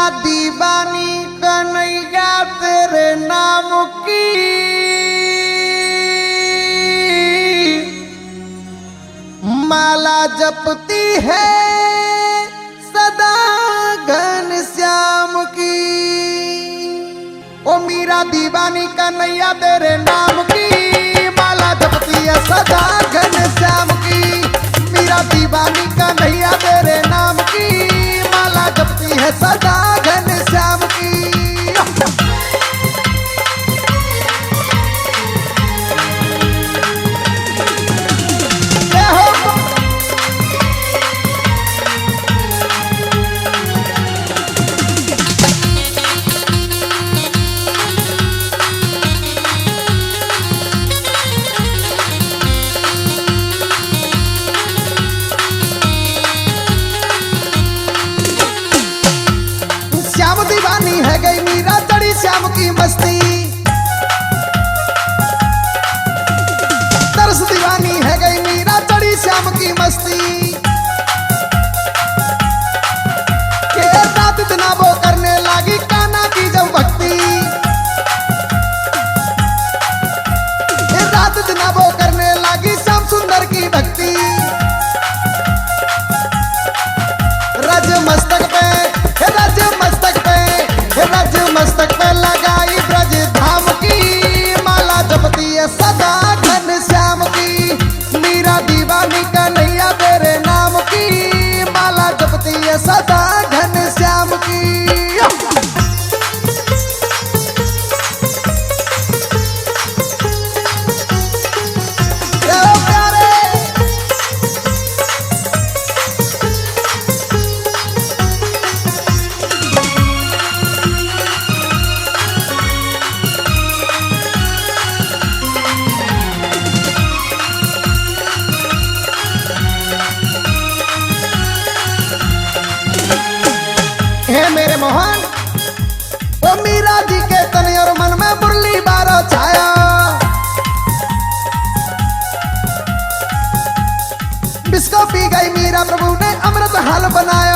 दीवानी कन्हैया तेरे नाम की माला जपती है सदा घनश्याम की। ओ मीरा दीवानी कन्हैया तेरे नाम की माला जपती है सदा घनश्याम की। मीरा दीवानी कन्हैया तेरे नाम की माला जपती है सदा घनश्याम की। श्याम दीवानी है गई मीरा चढ़ी श्याम की मस्ती। तरस दीवानी है गई मीरा चढ़ी श्याम की मस्ती। के रात दिन वो करने लगी कान्हा की जब भक्ति। रात दिन वो करने लगी श्याम सुंदर की भक्ति। रज मस्तक पे रज मस्तक पे लगाई ब्रज धाम की माला जपती है सदा घनश्याम की। मीरा दीवानी कन्हैया तेरे नाम की माला जपती है सदा घनश्याम की। मेरे मोहन ओ मीरा जी के तन और मन में मुरली बारो छाया। बिस्को पी गई मीरा प्रभु ने अमृत हाल बनाया।